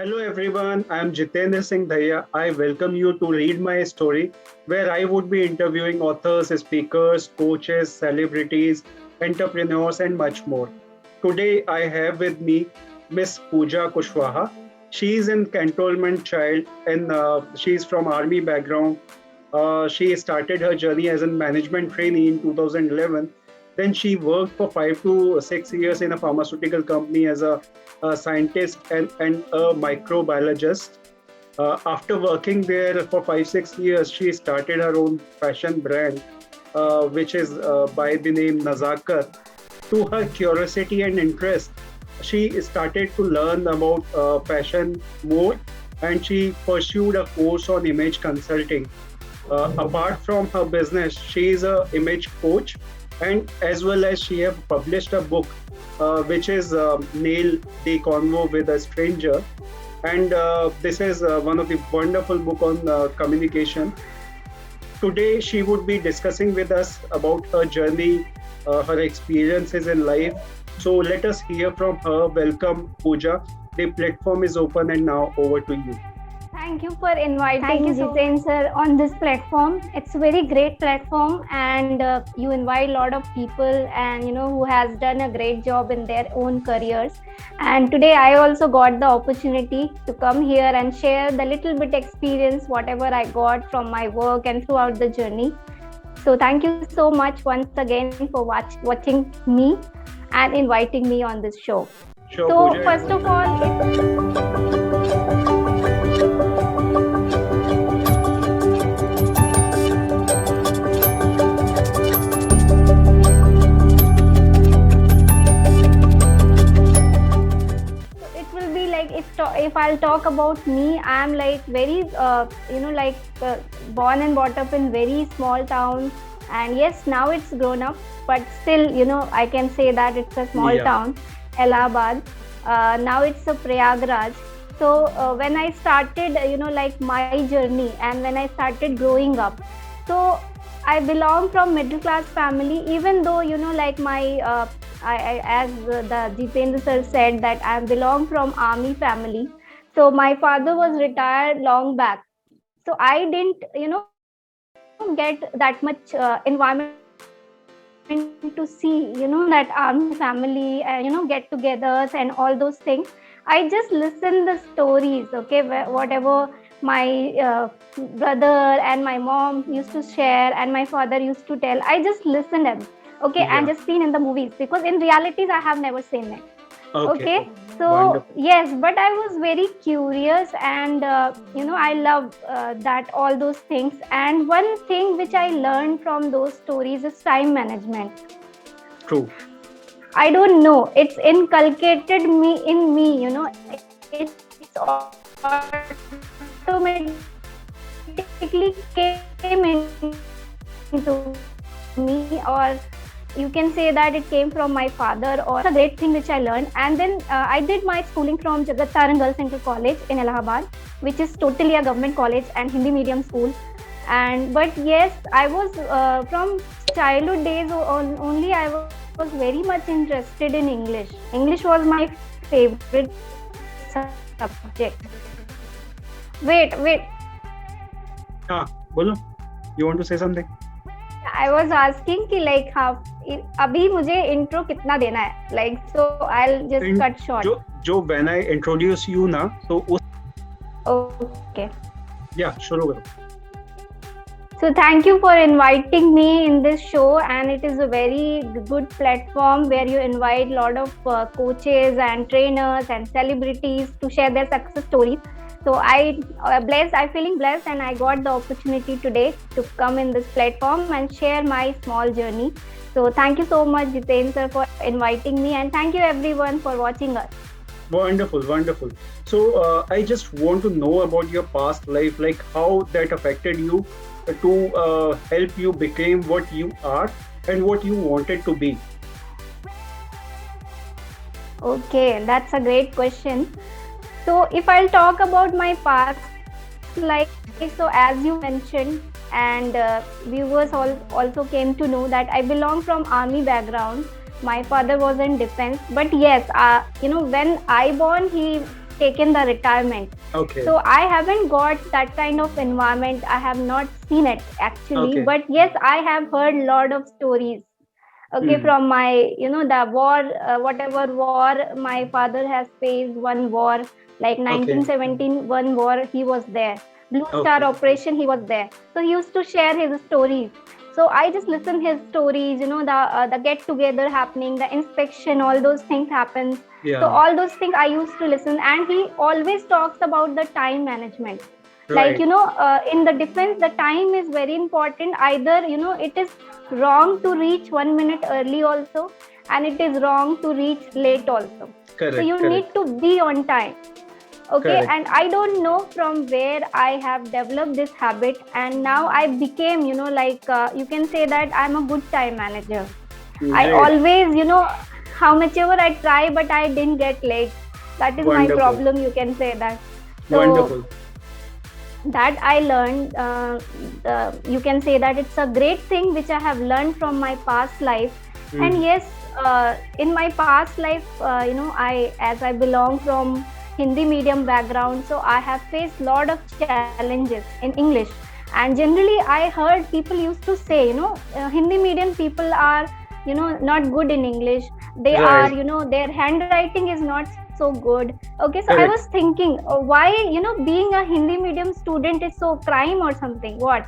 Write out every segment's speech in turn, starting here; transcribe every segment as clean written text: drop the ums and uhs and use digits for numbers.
Hello everyone, I am Jitendra Singh Dhaya. I welcome you to Read My Story, where I would be interviewing authors, speakers, coaches, celebrities, entrepreneurs, and much more. Today I have with me Miss Pooja Kushwaha. She is an Cantonment child and she is from army background. She started her journey as a management trainee in 2011. Then she worked for 5 to 6 years in a pharmaceutical company as a scientist and a microbiologist. After working there for 5 6 years, she started her own fashion brand, which is by the name Nazzakat. To her curiosity and interest, she started to learn about fashion more, and she pursued a course on image consulting. Apart from her business, she is a image coach, and as well as she have published a book, which is Nail the Convo with a Stranger, and this is one of the wonderful book on communication. Today, she would be discussing with us about her journey, her experiences in life. So let us hear from her. Welcome, Pooja. The platform is open, and now over to you. Thank you for inviting Thank you so Jiten sir on this platform. It's a very great platform, and you invite a lot of people, and who has done a great job in their own careers. And today I also got the opportunity to come here and share the little bit experience whatever I got from my work and throughout the journey. So thank you so much once again for watching me and inviting me on this show. Sure, So Pooja. first of all, it will be like if I'll talk about me, I'm like very born and brought up in very small town, and yes, now it's grown up, but still I can say that it's a small Yeah. town, Allahabad. Now it's a Prayagraj. So when I started like my journey, and when I started growing up, so I belong from middle class family, even though like my as the Jitendra sir said that I belong from army family. So my father was retired long back. So I didn't get that much environment to see that army family and get-togethers and all those things. I just listen the stories, okay, whatever my brother and my mom used to share and my father used to tell. I just listened them, okay, and Yeah. just seen in the movies, because in realities I have never seen it. Okay. Okay, so Wonderful. yes, but I was very curious, and I love that all those things. And one thing which I learned from those stories is time management. True. I don't know, it's inculcated me in me, it's automatically came into me, or you can say that it came from my father, or a great thing which I learned. And then I did my schooling from Jagat Taran Girls Central College in Allahabad, which is totally a government college and Hindi medium school. And but yes, I was from childhood days only I was very much interested in English. English was my favorite subject. Wait, Ah, Bolo, you want to say something? I was asking कि like हाँ अभी मुझे intro कितना देना है, like so I'll just In- cut short. जो when I introduce you ना, तो उस Okay. yeah, शुरू करो. So thank you for inviting me in this show, and it is a very good platform where you invite a lot of coaches and trainers and celebrities to share their success stories. So I feeling blessed, and I got the opportunity today to come in this platform and share my small journey. So thank you so much, Jiten sir, for inviting me, and thank you everyone for watching us. Wonderful, wonderful. So I just want to know about your past life, like how that affected you to help you become what you are and what you wanted to be. Okay, that's a great question. So if I'll talk about my past life, so as you mentioned, and viewers also came to know that I belong from army background. My father was in defense, but yes, when I born, he taken the retirement. Okay. So I haven't got that kind of environment. I have not seen it actually, Okay. but yes, I have heard a lot of stories. Okay, Hmm. from my, the war, whatever war my father has faced, one war like Okay. 1917, one war he was there. Blue Star Okay. operation, he was there. So he used to share his stories. So I just listen his stories, the get together happening, the inspection, all those things happen. So Yeah. all those things I used to listen, and he always talks about the time management. Like, Right. in the defense, the time is very important. Either, it is wrong to reach 1 minute early also, and it is wrong to reach late also. So Correct. you need Correct. to be on time. Okay, Correct. and I don't know from where I have developed this habit, and now I became, you can say that I'm a good time manager. I Great. always, how much ever I try, but I didn't get late. That is my Wonderful. problem, you can say that. So Wonderful. that I learned, you can say that it's a great thing which I have learned from my past life. And Hmm. yes, in my past life, as I belong from Hindi medium background, so I have faced lot of challenges in English. And generally I heard people used to say, Hindi medium people are, not good in English. They are, Right. their handwriting is not so good. Okay, so I was Correct. thinking, why, being a Hindi medium student is so crime or something? What?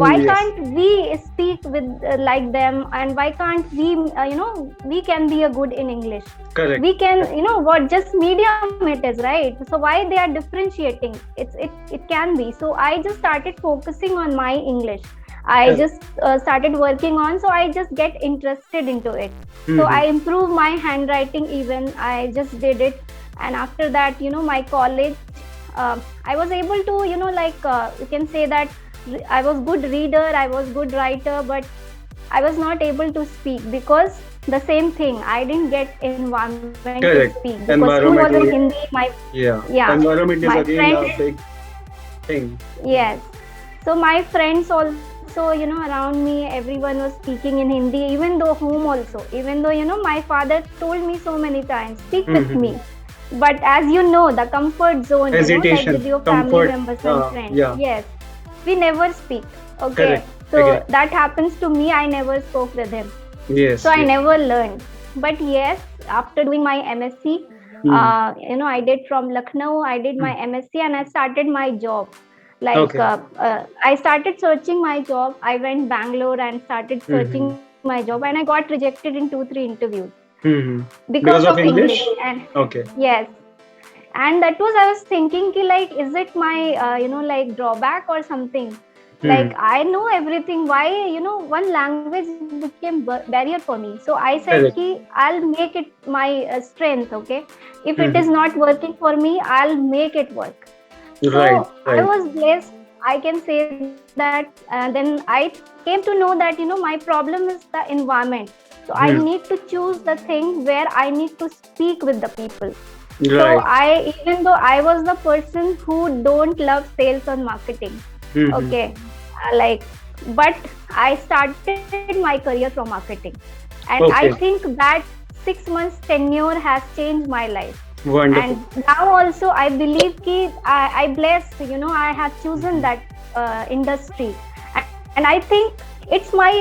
Why Hmm. Yes. can't we speak with, like them, and why can't we, we can be a good in English? Correct. We can, what, just medium it is, right? So why they are differentiating? It can be. So I just started focusing on my English. I Correct. just started working on, so I just get interested into it. So Hmm. I improved my handwriting, even I just did it. And after that, my college, I was able to, you can say that I was good reader, I was good writer, but I was not able to speak because the same thing, I didn't get environment to Correct. speak because school was in Environment. Hindi. My Yeah. Yeah, Environment is my again a friends, big thing. yes. So my friends also, around me, everyone was speaking in Hindi, even though home also, even though, my father told me so many times, speak with Hmm. me. But as you know, the comfort zone, like Hesitation. with your family Comfort. members and friends, Yeah. yes, we never speak. Okay, Correct. Agree. so that happens to me. I never spoke with him. So Yes. I Yes. never learned. But yes, after doing my MSc, Hmm. I did from Lucknow, I did my Hmm. MSc, and I started my job. Like, Okay. I started searching my job. I went Bangalore and started searching Hmm. my job, and I got rejected in 2-3 interviews Hmm. because Because of of English. English? And Okay. yes, and that was, I was thinking ki, like, is it my, like, drawback or something? Hmm. Like, I know everything, why, one language became barrier for me. So I said ki, Correct. I'll make it my strength. Okay, if it is Hmm. not working for me, I'll make it work. So Right. I Right. was blessed, I can say that. Then I came to know that, my problem is the environment. So I need Hmm. to choose the thing where I need to speak with the people. So Right. even though I was the person who don't love sales or marketing, Hmm. okay, like, but I started my career from marketing, and I Okay. think that 6 months tenure has changed my life. Wonderful. And now also I believe ki, I blessed, I have chosen Hmm. that industry. And I think it's my,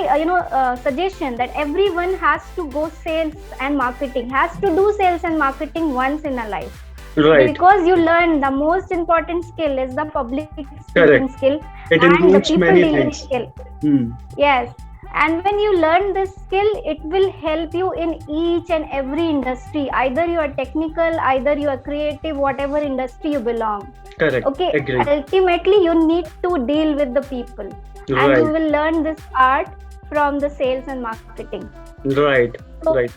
suggestion that everyone has to go sales and marketing, has to do sales and marketing once in a life, Right. because you learn the most important skill is the public speaking Correct. skill It and the includes people many dealing things. skill. Hmm. Yes, and when you learn this skill, it will help you in each and every industry. Either you are technical, either you are creative, whatever industry you belong. Correct. Okay, Agree. ultimately you need to deal with the people, and you Right. will learn this art from the sales and marketing. Right. So Right.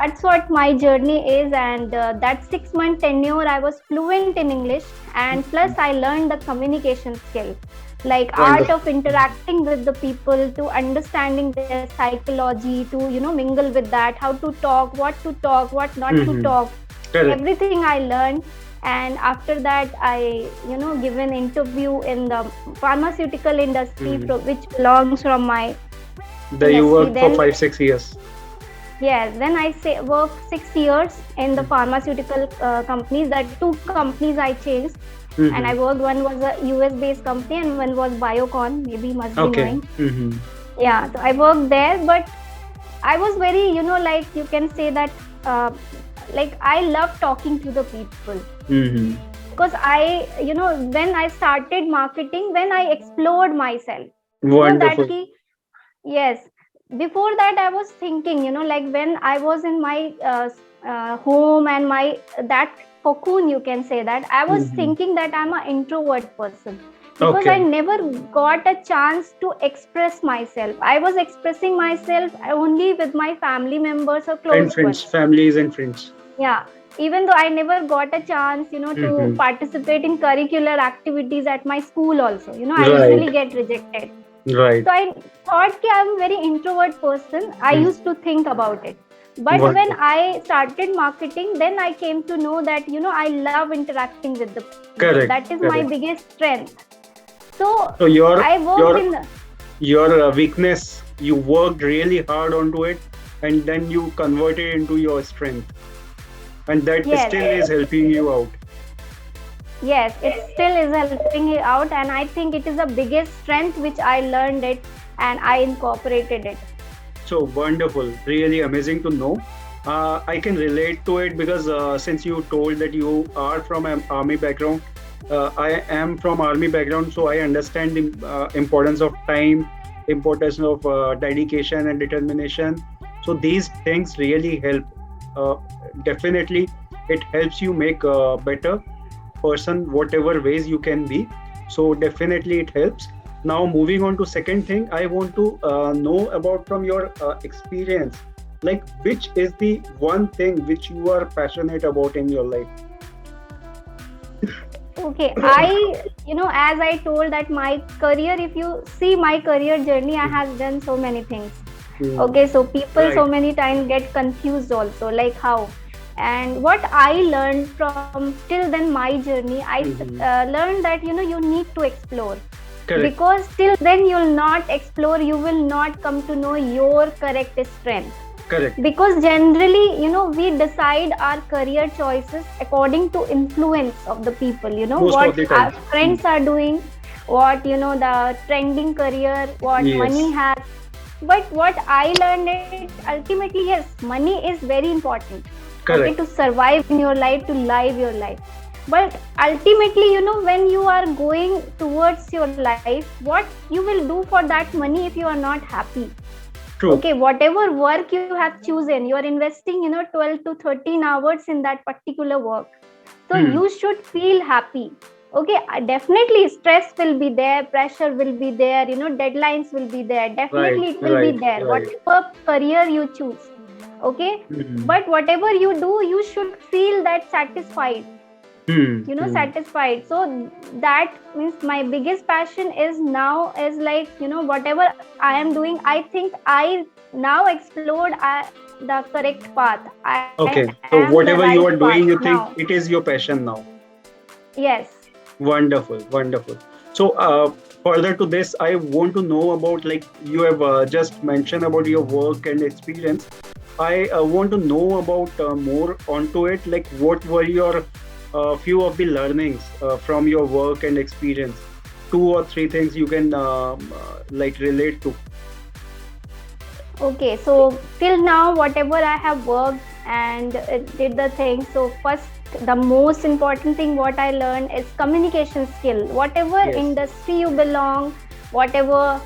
that's what my journey is. And that 6 month tenure, I was fluent in English, and plus I learned the communication skill, like art Wonderful. of interacting with the people, to understanding their psychology, to mingle with that, how to talk, what not to Hmm. talk. Correct. Everything I learned. And after that, I give an interview in the pharmaceutical industry, Hmm. which belongs from my There you industry. worked for Then 5, 6 years. Yes, then I say worked 6 years in the pharmaceutical companies. That two companies I changed, and I Mm-hmm. worked. One was a US based company, and one was Biocon. Maybe you must be Okay. knowing. Mm-hmm. Yeah, so I worked there, but I was very, like you can say that, uh, like I love talking to the people, Mm-hmm. because when I started marketing, when I explored myself, that Wonderful. key. Yes. Before that, I was thinking, like when I was in my home and my that cocoon, you can say that I was Mm-hmm. thinking that I'm an introvert person, because I Okay. never got a chance to express myself. I was expressing myself only with my family members or And close friends, ones. families and friends. Yeah. Even though I never got a chance, to Mm-hmm. participate in curricular activities at my school also. I Right. usually get rejected. Right. So I thought that I'm a very introvert person. I Mm. used to think about it. But when Wonderful. I started marketing, then I came to know that, I love interacting with the people. Correct. That is my Correct. biggest strength. So So your I worked your in the, your weakness, you worked really hard onto it, and then you converted into your strength, and that yes, still is helping you out. yes, it still is helping me out. And I think it is the biggest strength which I learned it and I incorporated it. So wonderful, really amazing to know. I can relate to it because since you told that you are from an army background, I am from army background, so I understand the importance of time, importance of dedication and determination. So these things really help. Uh, Definitely, it helps you make a better person, whatever ways you can be. So definitely, it helps. Now, moving on to second thing, I want to know about from your experience, like which is the one thing which you are passionate about in your life. Okay, as I told that my career, if you see my career journey, I have done so many things. Hmm. Okay, so people Right. so many times get confused also, like how. And what I learned from till then my journey, I Hmm. learned that, you need to explore, Correct. because till then you'll not explore, you will not come to know your correct strength. Correct. Because generally, we decide our career choices according to influence of the people, Most what of the our times. Hmm. friends are doing, what, the trending career, what money Yes. has. But what I learned it, ultimately, yes, money is very important, okay, to Correct. survive in your life, to live your life. But ultimately, when you are going towards your life, what you will do for that money if you are not happy? True. Okay, whatever work you have chosen, you are investing, 12 to 13 hours in that particular work. So Hmm. you should feel happy. Okay, definitely stress will be there, pressure will be there, deadlines will be there, Right. definitely it will be Right. there, Right. whatever career you choose. Okay, Hmm. but whatever you do, you should feel that satisfied, Hmm. Hmm. satisfied. So that means my biggest passion is now is like, whatever I am doing, I think I now explored the correct path. I am Okay. the So right whatever path you are now. doing, you think it is your passion now. Yes. Wonderful, wonderful. So, further to this, I want to know about, like you have just mentioned about your work and experience. I want to know about more onto it. Like, what were your few of the learnings from your work and experience? Two or three things you can like relate to. Okay, so till now, whatever I have worked and did the thing. So first, the most important thing what I learned is communication skill. Whatever Yes, industry you belong, whatever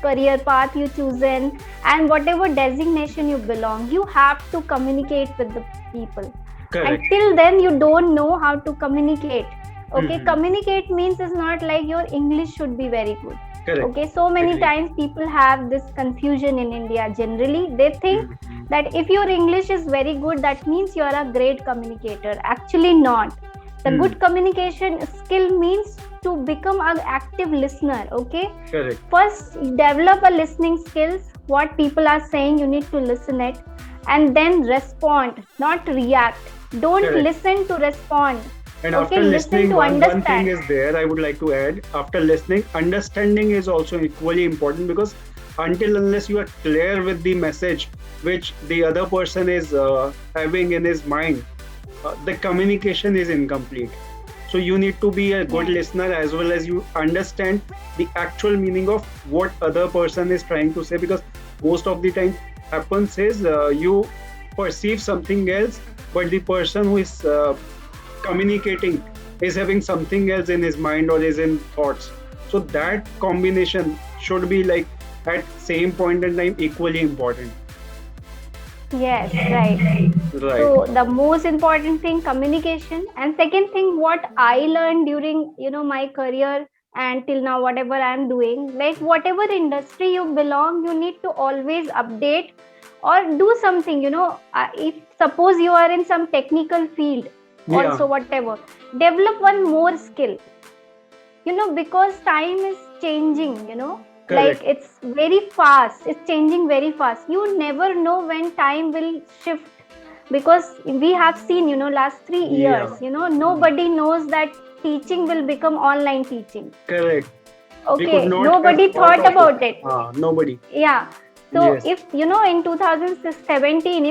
career path you chosen, and whatever designation you belong, you have to communicate with the people. correct. Until then, you don't know how to communicate. Okay, Hmm. communicate means is not like your English should be very good. Correct. Okay, so many Agree. times people have this confusion in India. Generally they think Hmm. that if your English is very good, that means you are a great communicator. Actually not. The Hmm. good communication skill means to become an active listener. Okay, Correct. first develop a listening skills. What people are saying, you need to listen it, and then respond, not react. Don't Correct. listen to respond. And Okay, after listen listening, to one thing understand. is there I would like to add. After listening, understanding is also equally important because until unless you are clear with the message which the other person is having in his mind, the communication is incomplete. So you need to be a good Yeah. listener as well as you understand the actual meaning of what other person is trying to say, because most of the time happens is you perceive something else, but the person who is communicating is having something else in his mind or is in thoughts. So that combination should be like at same point in time equally important. Yes, right. Right. So the most important thing, communication, and second thing, what I learned during my career and till now, whatever I'm doing, like whatever industry you belong, you need to always update or do something. If suppose you are in some technical field, Yeah. also whatever, develop one more skill. Because time is changing. Like Correct. it's very fast, it's changing very fast. You never know when time will shift, because we have seen last 3 years, Yeah. nobody knows that teaching will become online teaching. Correct. We could Okay, not have nobody thought thought of it. about it. Nobody. Yeah. So Yes. if in 2017,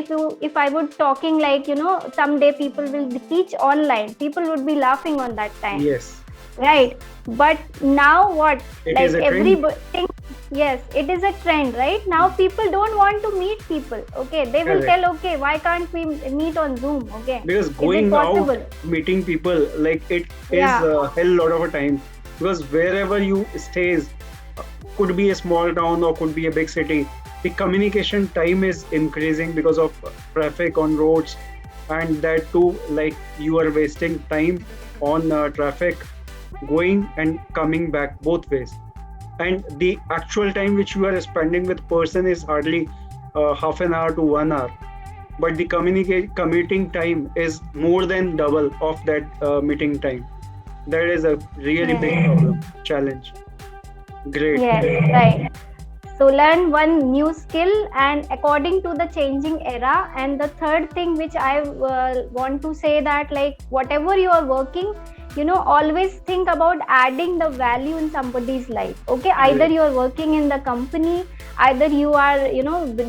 if I would talking like someday people will teach online, people would be laughing on that time, Yes. right? But now what, It is like a trend. everything, yes, it is a trend. Right now people don't want to meet people. Okay, they will Correct. tell, okay, why can't we meet on Zoom? Okay, Because is it going out, possible? meeting people, like it is Yeah. a hell lot of a time. Because wherever you stays, could be a small town or could be a big city, the communication time is increasing because of traffic on roads, and that too, like you are wasting time on traffic going and coming back both ways, and the actual time which you are spending with person is hardly half an hour to 1 hour, but the commuting time is more than double of that meeting time. That is a really big Yes. problem, challenge. Great. Yes, right. So learn one new skill and according to the changing era. And the third thing which I want to say, that like whatever you are working, always think about adding the value in somebody's life. Okay, either Great. you are working in the company, either you are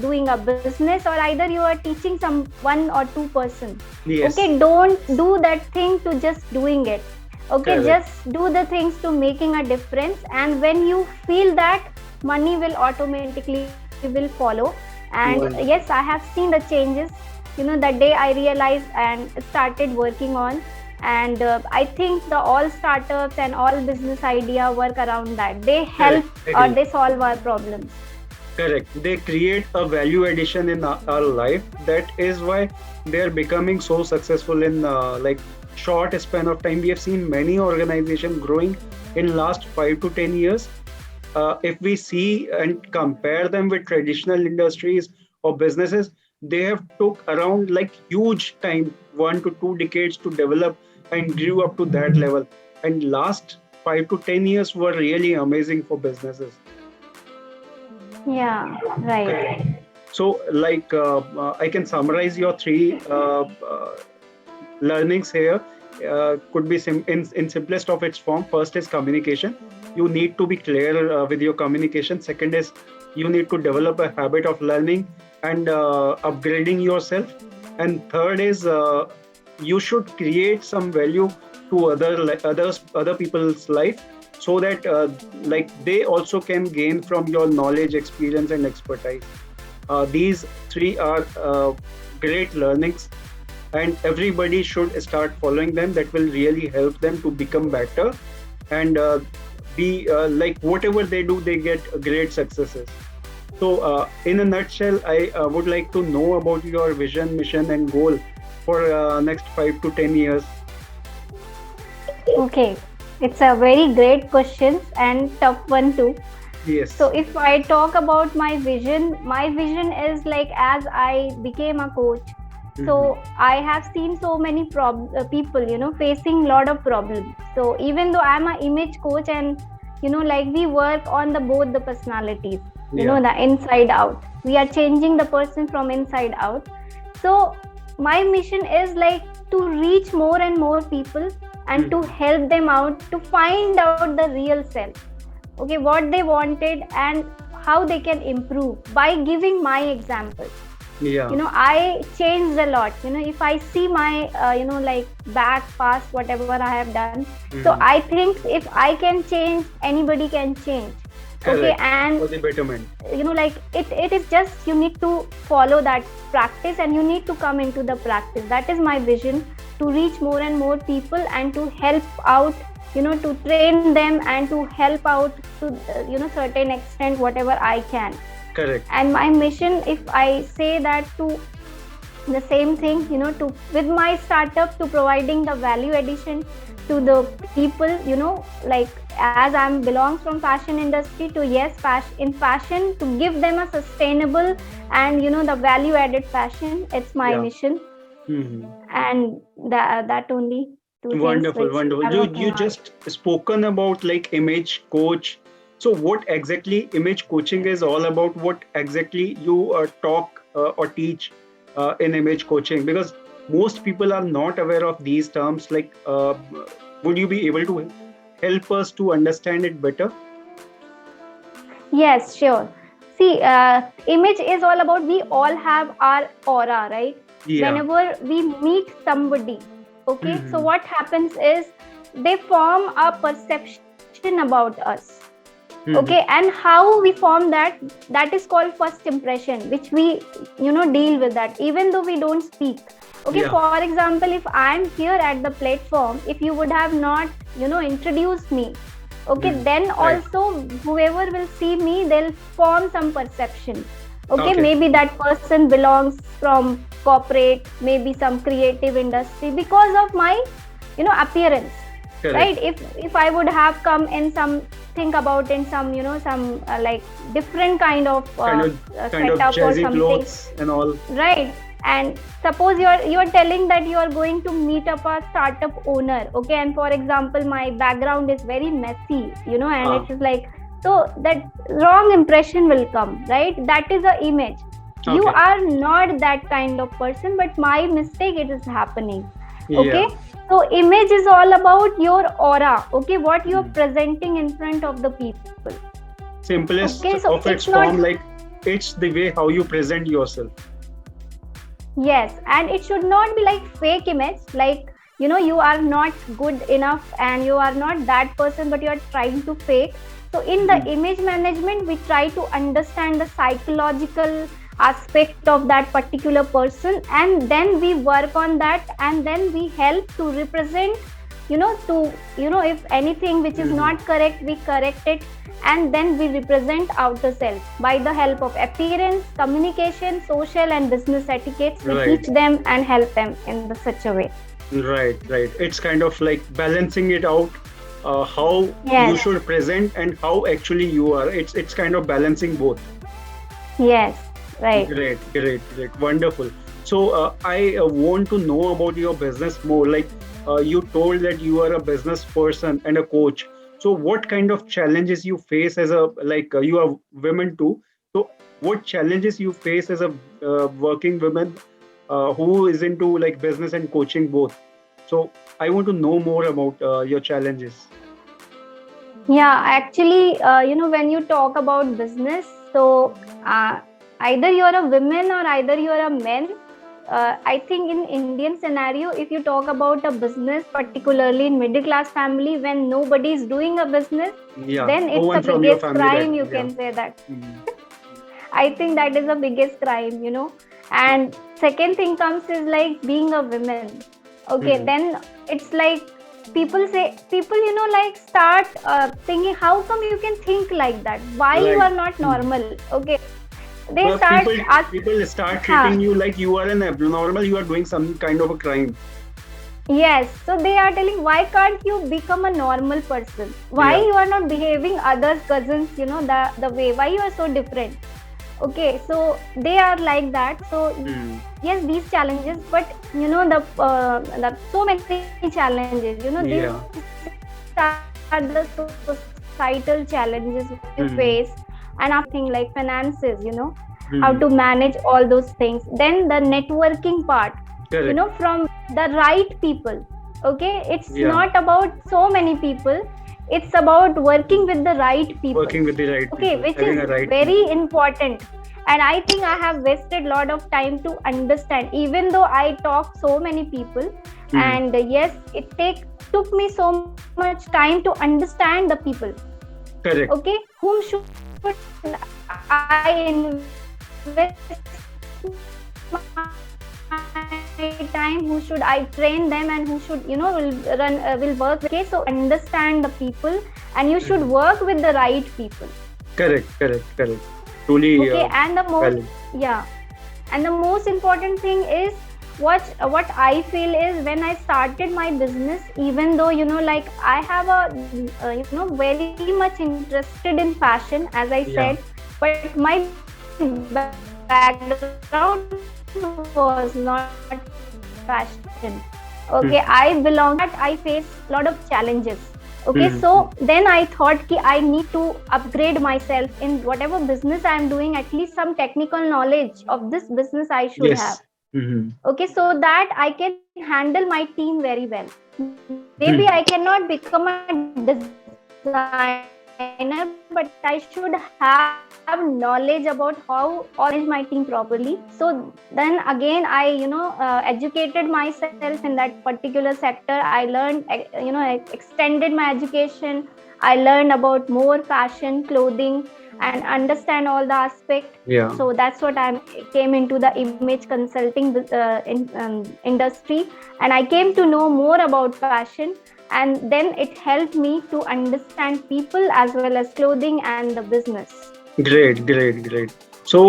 doing a business, or either you are teaching some one or two person. Yes. Okay, don't do that thing to just doing it. Okay, Correct. just do the things to making a difference, and when you feel that, money will automatically will follow. And One. yes, I have seen the changes, the day I realized and started working on. And I think the all startups and all business idea work around that, they help Correct. or Agree. they solve our problems. Correct. They create a value addition in our life. That is why they are becoming so successful in like short span of time. We have seen many organizations growing in last 5 to 10 years. If we see and compare them with traditional industries or businesses, they have took around like huge time, 1 to 2 decades to develop and grew up to that level. And last 5 to 10 years were really amazing for businesses. Yeah, right. Correct. So, like, I can summarize your three learnings here. Could be in simplest of its form. First is communication. You need to be clear with your communication. Second is you need to develop a habit of learning and upgrading yourself. And third is you should create some value to other people's life, so that like they also can gain from your knowledge, experience, and expertise. These three are great learnings, and everybody should start following them. That will really help them to become better and be like whatever they do, they get great successes. So, in a nutshell, I would like to know about your vision, mission, and goal for next 5 to 10 years. Okay, it's a very great question and tough one too. So Yes. if I talk about my vision is like, as I became a coach, Mhm. so I have seen so many people, facing lot of problems. So even though I'm an image coach, and like we work on the both the personalities, Yeah. the inside out. We are changing the person from inside out. So my mission is like to reach more and more people and to Mhm. help them out to find out the real self. Okay, what they wanted and how they can improve by giving my example. Yeah. I changed a lot. If I see my like back past whatever I have done, so Mhm. I think if I can change, anybody can change. Okay, Correct. and For the betterment. like it is just, you need to follow that practice, and you need to come into the practice. That is my vision, to reach more and more people and to help out, to train them and to help out to certain extent whatever I can. Correct. And my mission, if I say that, to the same thing, to with my startup, to providing the value addition to the people, like as I'm belongs from fashion industry, to yes, in fashion, to give them a sustainable and the value added fashion. It's my Yeah. mission, Mhm. and that only two things Wonderful, which wonderful. I'm working You on. just spoken about like image coach. So what exactly image coaching is all about? What exactly you talk or teach in image coaching? Because most people are not aware of these terms. Like, would you be able to help us to understand it better? Yes, sure. See, image is all about, we all have our aura, right? Yeah. Whenever we meet somebody, okay, so Hmm. what happens is they form a perception about us. Okay, Hmm. and how we form that, that is called first impression, which we deal with that even though we don't speak. Okay, Yeah. for example, if I'm here at the platform, if you would have not introduced me, okay, Hmm. then Right. also whoever will see me, they'll form some perception. Okay, Okay. maybe that person belongs from corporate, maybe some creative industry, because of my appearance, Correct. right? If I would have come in some, think about in some some like different kind of Kind of setup or jazzy something, clothes and all. right? And suppose you're telling that you are going to meet up a startup owner, okay, and for example my background is very messy, and Ah. it is like, so that wrong impression will come, right? That is a image. You Okay. are not that kind of person, but my mistake, it is happening. Okay, Yeah. so image is all about your aura, okay, what you are Hmm. presenting in front of the people. Okay, Simplest so of it's its not. form, like it's the way how you present yourself. Yes, and it should not be like fake image, like you are not good enough and you are not that person, but you are trying to fake. So in the Mhm. image management, we try to understand the psychological aspect of that particular person, and then we work on that, and then we help to represent, to if anything which is Mhm. not correct, we correct it, and then we represent outer self by the help of appearance, communication, social and business etiquettes. We Right, teach them and help them in such a way. right. It's kind of like balancing it out, how you Yes, should present and how actually you are. It's kind of balancing both. yes, right. Great. Wonderful. So I want to know about your business more. Like you told that you are a business person and a coach. So what kind of challenges you face as a like you are women too. So what challenges you face as a working woman who is into like business and coaching both. So I want to know more about your challenges. Yeah, actually, when you talk about business, so either you're a woman or either you're a man. I think in Indian scenario, if you talk about a business, particularly in middle class family, when nobody is doing a business, Yeah, then no it's the one from your biggest family that crime. You yeah. can say that. Mm. I think that is the biggest crime, And second thing comes is like being a woman. Okay, Mhm. then it's like people, like start thinking, how come you can think like that? Why you Right. are not normal? Okay, they But start ask, people start huh, treating you like you are an abnormal, you are doing some kind of a crime. yes. So they are telling, why can't you become a normal person? Why Yeah. you are not behaving others cousins? The way. Why you are so different? Okay, so they are like that. So Hmm. yes, these challenges, but the so many challenges, these Yeah. are the societal challenges we face. And after Hmm. thing like finances, how to Hmm. manage all those things, then the networking part, Correct. from the right people. Okay, it's Yeah. not about so many people, it's about working with the right people. Working with the right Okay, people, which having is a right very people. important. And I think I have wasted a lot of time to understand, even though I talk so many people. Hmm. And yes, took me so much time to understand the people. Correct. Okay, whom should I invest my time, who should I train them, and who should will work with. Okay, so understand the people, and you should Mhm. work with the right people. Correct, correct, correct. Truly Okay, and the most, valid. yeah, and the most important thing is what I feel is, when I started my business, even though like I have a very much interested in fashion, as I Yeah. said, but my background was not fashion. Okay, I Hmm. belong that I face a lot of challenges. Okay, so Hmm. then I thought ki I need to upgrade myself in whatever business I am doing. At least some technical knowledge of this business I should have. Yes. Hmm. Okay, so that I can handle my team very well. Maybe I Hmm. cannot become a designer, but I should have knowledge about how or manage my team properly. So then again, I educated myself in that particular sector. I learned, extended my education. I learned about more fashion, clothing, and understand all the aspect. So that's what I Yeah. came into the image consulting industry, and I came to know more about fashion. And then it helped me to understand people as well as clothing and the business. Great, great, great. So,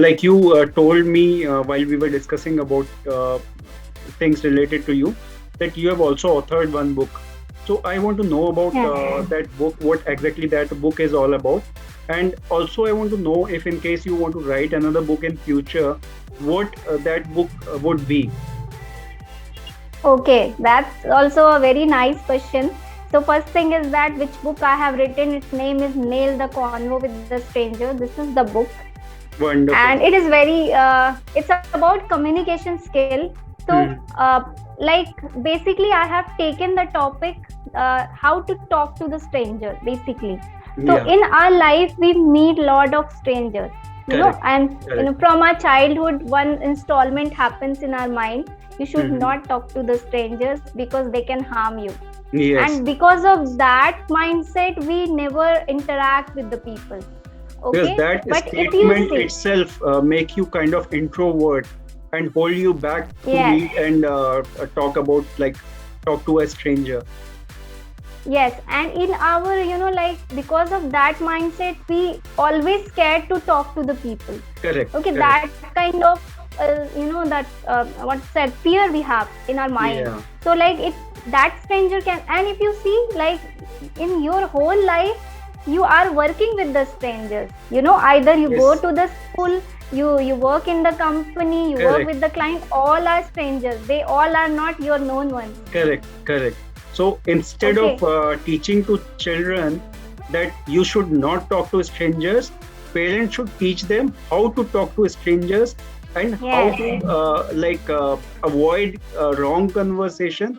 like you told me while we were discussing about things related to you, that you have also authored one book. So, I want to know about Yes. that book, what exactly that book is all about. And also, I want to know if, in case you want to write another book in future, what that book would be. Okay, that's also a very nice question. So first thing is that which book I have written. Its name is Nail the Convo with the Stranger. This is the book, Wonderful. and it is very. It's about communication skill. So, Hmm. like basically, I have taken the topic, how to talk to the stranger. Basically, so Yeah. in our life we meet lot of strangers. Correct. And Correct. from our childhood, one installment happens in our mind. You should Hmm. not talk to the strangers because they can harm you. Yes. And because of that mindset, we never interact with the people. Because Okay, that but if you statement see, itself make you kind of introvert and hold you back to yes, meet and talk about, like, talk to a stranger. yes, and in our, like because of that mindset, we always scared to talk to the people. Correct. Okay, Correct. that kind of that what's that fear we have in our mind. Yeah. So like it that stranger can, and if you see, like in your whole life, you are working with the strangers. Either you go Yes. to the school, you work in the company, you work Correct. with the client. All are strangers. They all are not your known ones. Correct. Correct. So instead Okay. of teaching to children that you should not talk to strangers, parents should teach them how to talk to strangers and how Yes. to avoid wrong conversation,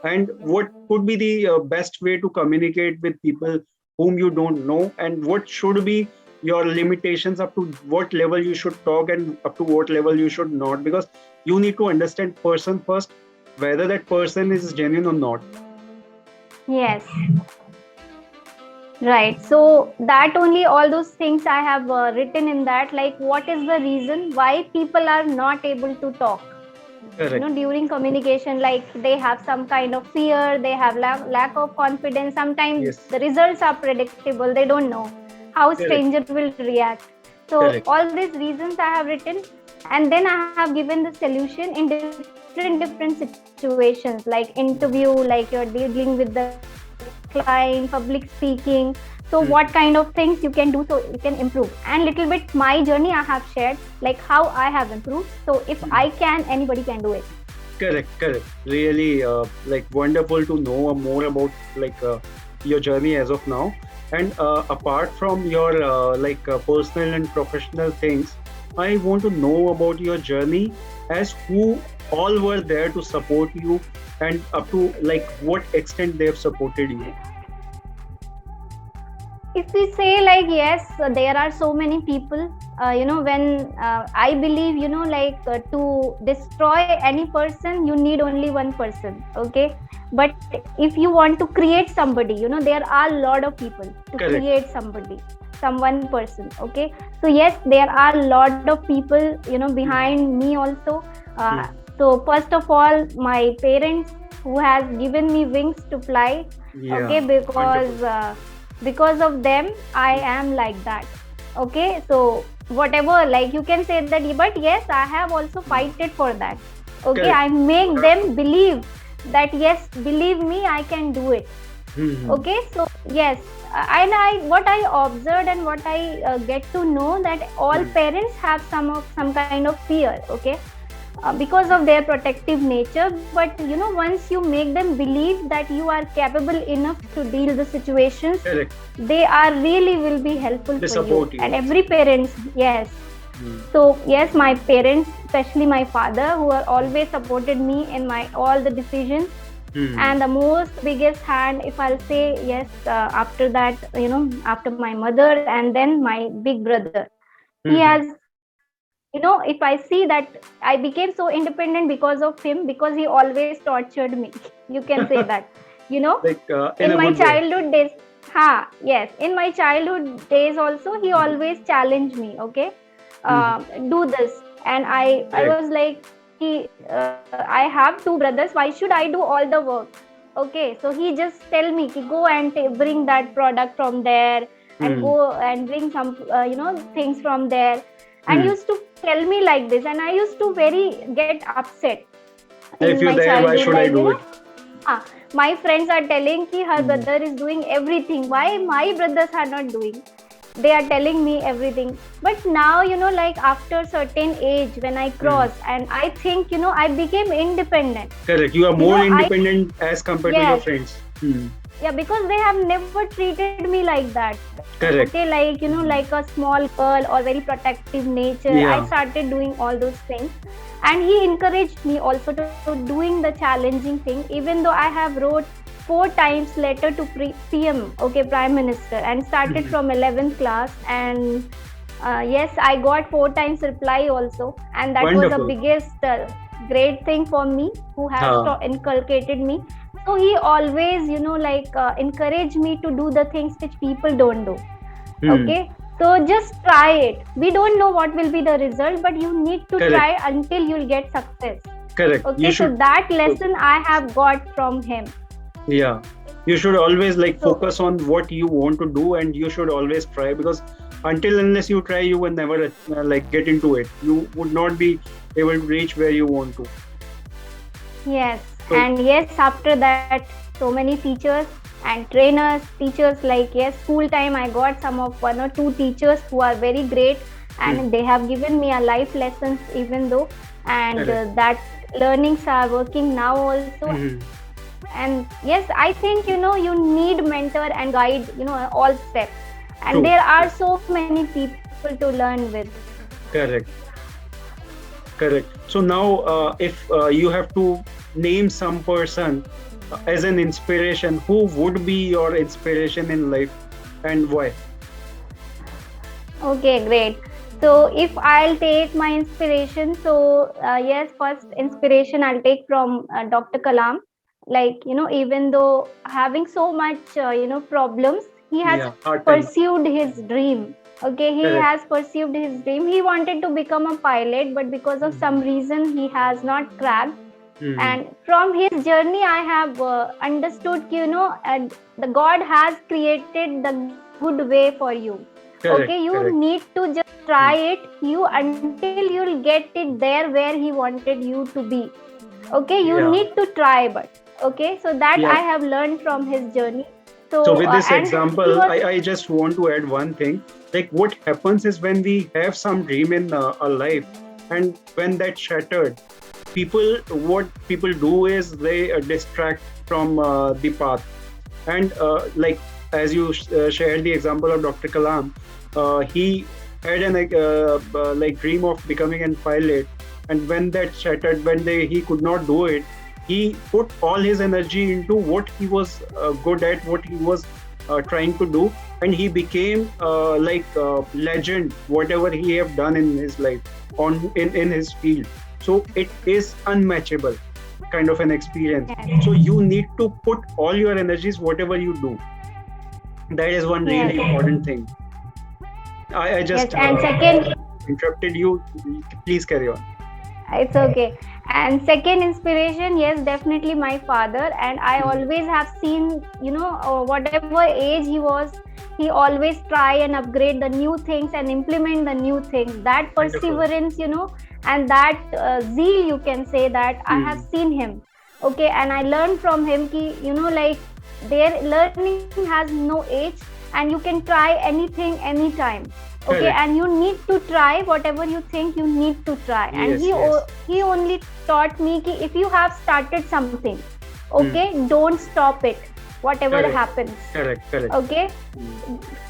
and what could be the best way to communicate with people whom you don't know, and what should be your limitations, up to what level you should talk and up to what level you should not, because you need to understand person first, whether that person is genuine or not. Yes. Right. So that only all those things I have written in that, like what is the reason why people are not able to talk, Correct. during communication. Like they have some kind of fear, they have lack of confidence. Sometimes Yes. the results are predictable. They don't know how Correct. stranger will react. So Correct. all these reasons I have written, and then I have given the solution in different situations, like interview, like you're dealing with the client, public speaking. So what kind of things you can do so you can improve, and little bit my journey I have shared, like how I have improved. So if I can, anybody can do it. Correct, correct. Really, like, wonderful to know more about, like, your journey as of now. And apart from your personal and professional things, I want to know about your journey, as who all were there to support you, and up to, like, what extent they have supported you. If we say like yes, there are so many people, when I believe, to destroy any person you need only one person, okay? But if you want to create somebody, there are a lot of people to Correct. create somebody, some one person, okay? So yes, there are a lot of people, Hmm. behind me also. uh, Hmm. so first of all, my parents, who has given me wings to fly, okay? Yeah, wonderful. Because of them I am like that, okay? So whatever, like, you can say that, but yes, I have also Hmm. fighted for that, okay? Correct. I make them believe that yes, believe me, I can do it, Hmm. okay? So yes, and I what I observed and what I get to know, that all Hmm. parents have some kind of fear, okay? Because of their protective nature. But once you make them believe that you are capable enough to deal the situations, Correct. they are really will be helpful They for you. support And you. every parents, yes. Hmm. So yes, my parents, especially my father, who are always supported me in my all the decisions. Hmm. And the most biggest hand, if I'll say, yes, after that, after my mother and then my big brother, he Hmm. has, if I see that I became so independent because of him, because he always tortured me. You can say that, you know Like in in a my good way. childhood days. Yes, in my childhood days also, he always challenged me, okay? Hmm. Do this. And I Great. was like, I have two brothers, why should I do all the work? Okay, so he just tell me ki, go and bring that product from there, and Hmm. go and bring some things from there, and Hmm. used to tell me like this. And I used to very get upset in If my you're there, why childhood, should I like, do it? my friends are telling ki her Hmm. brother is doing everything, why my brothers are not doing? They are telling me everything. But now, like, after certain age, when I Hmm. cross, and I think, I became independent. Correct. You are more I independent as compared to your Yes. friends. Hmm. Yeah, because they have never treated me like that, okay? Correct. Like, like Hmm. a small girl, or very protective nature, I Yeah. started doing all those things. And he encouraged me also to doing the challenging thing, even though I have wrote 4 times letter to PM, okay, prime minister, and started Hmm. from 11th class. And yes, I got 4 times reply also. And that was the Wonderful. biggest great thing for me, who has Ha. inculcated me. So he always, encourage me to do the things which people don't do, Hmm. okay? So just try it. We don't know what will be the result, but you need to try Correct. until you'll get success, Correct. You okay? So should. that lesson I have got from him. Yeah. You should always like So focus on what you want to do, and you should always try, because until unless you try, you will never like get into it. You would not be able to reach where you want to. yes. So. And yes, after that, so many teachers and trainers, teachers, like, yes, school time, I got some of one or two teachers who are very great, Hmm. and they have given me a life lessons, even though. And Correct. that learnings are working now also. Hmm. And yes, I think, you need mentor and guide, all steps. And True. there are so many people to learn with. Correct. Correct. So now, if you have to name some person as an inspiration, who would be your inspiration in life, and why? Okay, great. So if I'll take my inspiration, so yes, first inspiration I'll take from Dr. Kalam. Like, even though having so much, problems, he has Yeah, hard time. pursued his dream. Okay, he Correct. has pursued his dream. He wanted to become a pilot, but because of some Hmm. reason, he has not cracked. Hmm. And from his journey, I have understood, the God has created the good way for you. Okay, Correct. you Correct. need to just try Hmm. it, you, until you'll get it there where he wanted you to be. Okay, you Yeah. need to try. But okay, so that I Yeah. have learned from his journey. So So with this and he example, was. I just want to add one thing. Like what happens is when we have some dream in our life, and when that's shattered, what people do is they distract from the path. And like as you shared the example of Dr. Kalam, he had an like dream of becoming a pilot, and when that shattered, when he could not do it, he put all his energy into what he was good at, what he was trying to do, and he became legend, whatever he have done in his life in his field. So it is unmatchable kind of an experience. Yes. So you need to put all your energies, whatever you do. That is one really Yes. important thing. I just Yes. And second, interrupted you. Please carry on. it's okay. And second inspiration, yes, definitely my father. And I always have seen, whatever age he was, he always try and upgrade the new things and implement the new things. That Wonderful. perseverance, and that zeal, you can say that I have seen him. Okay, and I learned from him ki, like their learning has no age, and you can try anything anytime. Okay, Correct. and you need to try whatever you think you need to try. And Yes. he only taught me ki if you have started something, okay, don't stop it, whatever Correct. happens. Correct. Okay,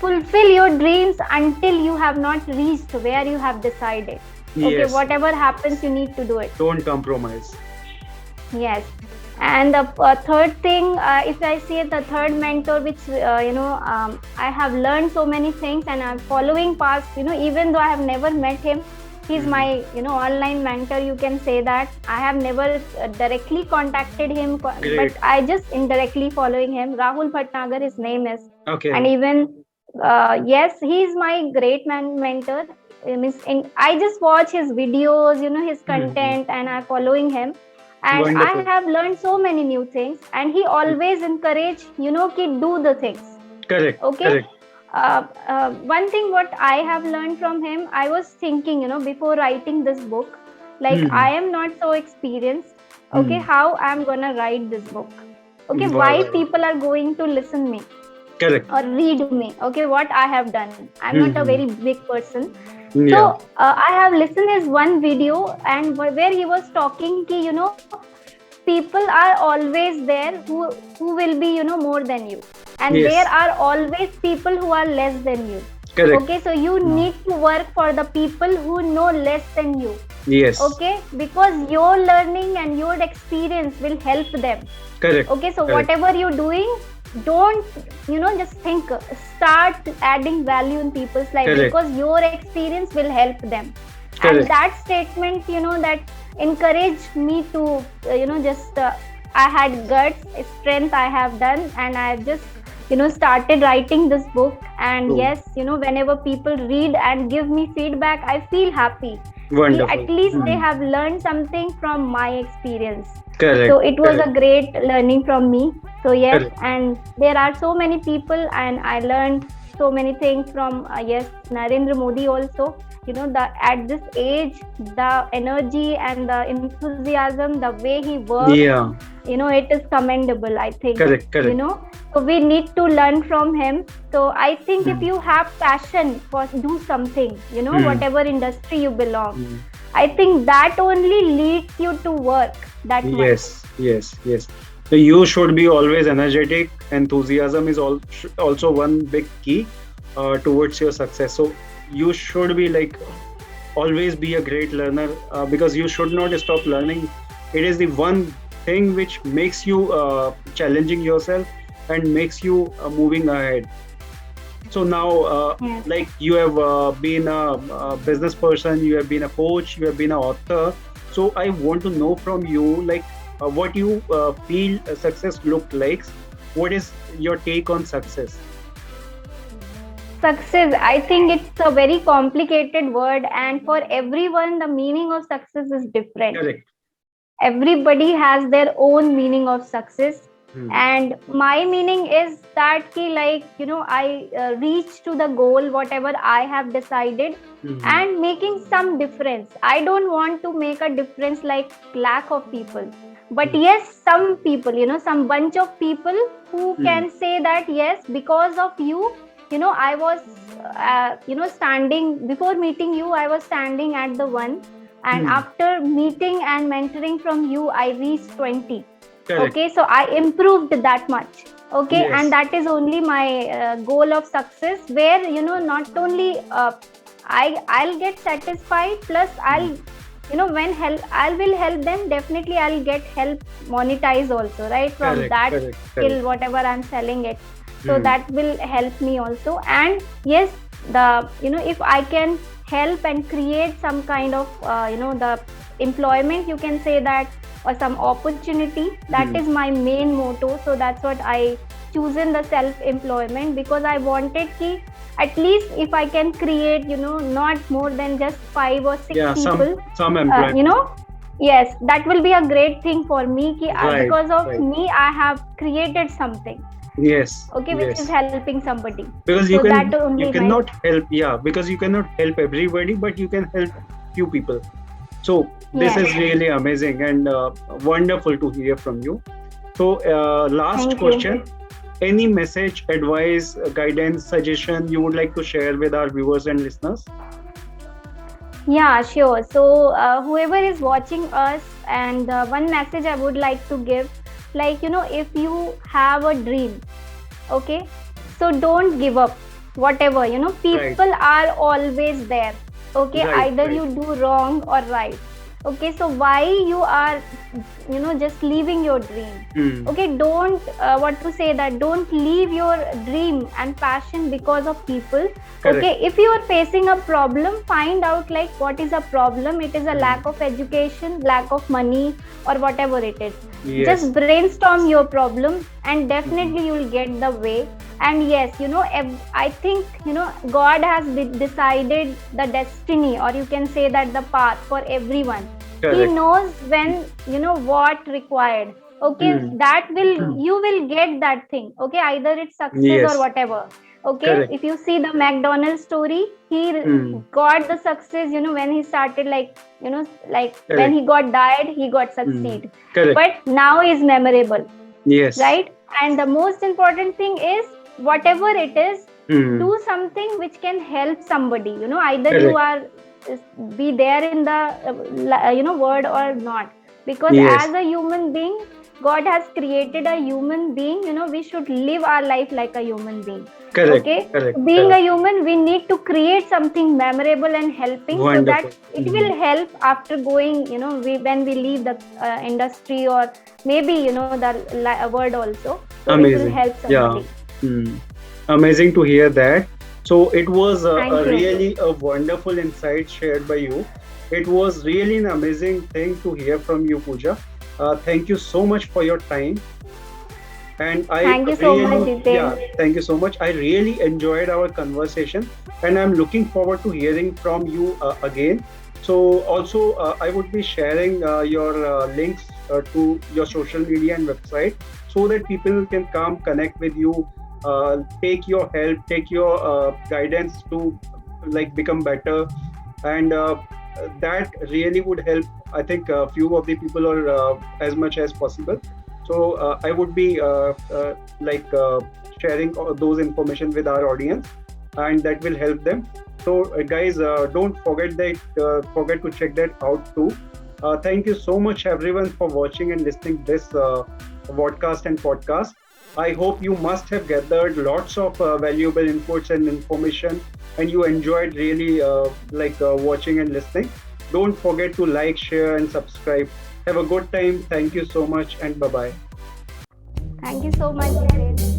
fulfill your dreams until you have not reached where you have decided. Okay, Yes. whatever happens, you need to do it. Don't compromise. Yes. And the third thing, if I say the third mentor, which I have learned so many things, and I'm following past, even though I have never met him, he's my online mentor, you can say that. I have never directly contacted him, Great. but I just indirectly following him. Rahul Bhatnagar, his name is. Okay. And even yes, he's my great mentor. I just watch his videos, his content, and I'm following him. And Wonderful. I have learned so many new things, and he always encourage, ki do the things. Correct. Okay. Correct. One thing what I have learned from him, I was thinking, before writing this book, like I am not so experienced. Okay, how I'm gonna write this book? Okay, why people are going to listen me? Correct. Or read me? Okay, what I have done? I'm not a very big person. Yeah. So I have listened his one video, and where he was talking ki, people are always there who will be, more than you, and Yes. there are always people who are less than you. Correct. Okay, so you need to work for the people who know less than you. Yes. Okay, because your learning and your experience will help them. Correct. Okay, so Correct. whatever you're doing, don't just think, start adding value in people's life. Correct. Because your experience will help them. Correct. And that statement, that encouraged me to I had guts, strength I have done, and I have just started writing this book. And yes, whenever people read and give me feedback, I feel happy. Wonderful. At least they have learned something from my experience. Correct. So it was Correct. a great learning from me. So yes, Correct. and there are so many people, and I learned so many things from Narendra Modi also. At this age, the energy and the enthusiasm, the way he works, Yeah. it is commendable, I think. Correct. Correct. So we need to learn from him. So I think if you have passion for do something, whatever industry you belong, I think that only leads you to work that much. Yes. Yes. Yes. So you should be always energetic. Enthusiasm is also one big key towards your success. So you should be always be a great learner, because you should not stop learning. It is the one thing which makes you challenging yourself and makes you moving ahead. So now, Yes. you have been a business person, you have been a coach, you have been an author. So I want to know from you, what you feel success look like. What is your take on success? Success, I think it's a very complicated word, and for everyone, the meaning of success is different. Correct. Everybody has their own meaning of success. And my meaning is that I reach to the goal, whatever I have decided, and making some difference. I don't want to make a difference like lack of people, but yes, some people, some bunch of people who can say that yes, because of you, I was standing before meeting you, I was standing at the 1, and after meeting and mentoring from you, I reached 20. Correct. Okay, so I improved that much. Okay, Yes. and that is only my goal of success, where not only I'll get satisfied, plus I'll when I will help them, definitely I'll get help monetize also, right, from Correct. that Correct. skill, Correct. whatever I'm selling it. So that will help me also. And yes, the if I can help and create some kind of the employment, you can say that, or some opportunity, that is my main motto. So that's what I chosen the self employment, because I wanted ki at least if I can create not more than just 5 or 6 Yeah, people, some employment. yes, that will be a great thing for me ki, Right, because of right. me I have created something, Yes, okay, which is yes. helping somebody. Because So that you only my cannot help, yeah, because you cannot help everybody, but you can help few people. So this yes. is really amazing and wonderful to hear from you. So last Thank you. question: any message, advice, guidance, suggestion you would like to share with our viewers and listeners? Yeah, sure. So, whoever is watching us, and one message I would like to give, like, if you have a dream, okay, so don't give up. Whatever, Right, people are always there, okay, right, either right. you do wrong or right. Okay, so why you are, just leaving your dream? Hmm. Okay, don't, what to say, that don't leave your dream and passion because of people. Correct. Okay, if you are facing a problem, find out like what is a problem. It is a Hmm. lack of education, lack of money, or whatever it is. Yes. Just brainstorm your problem, and Hmm. definitely you will get the way. And yes, I think God has decided the destiny, or you can say that the path for everyone. He Correct. knows when, what required. Okay, Hmm. that will, you will get that thing. Okay, either it's success or Yes. whatever. Okay, Correct. if you see the McDonald's story, he Hmm. got the success, when he started, like, like when Correct. he got died, he got Hmm. succeed. Correct. But now is memorable, Yes. right? And the most important thing is, whatever it is, Hmm. do something which can help somebody. Either you Correct. are be there in the word or not, because Yes. as a human being, God has created a human being. We should live our life like a human being. Correct. Okay, Correct. being a Correct. human, we need to create something memorable and helping, so that Wonderful. it Hmm. will help after going, when we leave the industry, or maybe the word also, so it will Amazing. help Yeah. somebody. Hmm. Amazing to hear that. So it was Thank a you. really a wonderful insight shared by you. It was really an amazing thing to hear from you, Pooja. Thank you so much for your time. And I Thank you so much, really, Jiten. yeah, thank you so much. I really enjoyed our conversation, and I'm looking forward to hearing from you again. So, also, I would be sharing your links to your social media and website so that people can come connect with you, take your help, take your guidance to like become better, and that really would help. I think a few of the people, or as much as possible. So I would be like sharing all those information with our audience, and that will help them. So guys, don't forget to check that out too. Thank you so much everyone for watching and listening this podcast and podcast. I hope you must have gathered lots of valuable inputs and information, and you enjoyed really watching and listening. Don't forget to like, share, and subscribe. Have a good time. Thank you so much, and bye bye. Thank you so much, Jiten.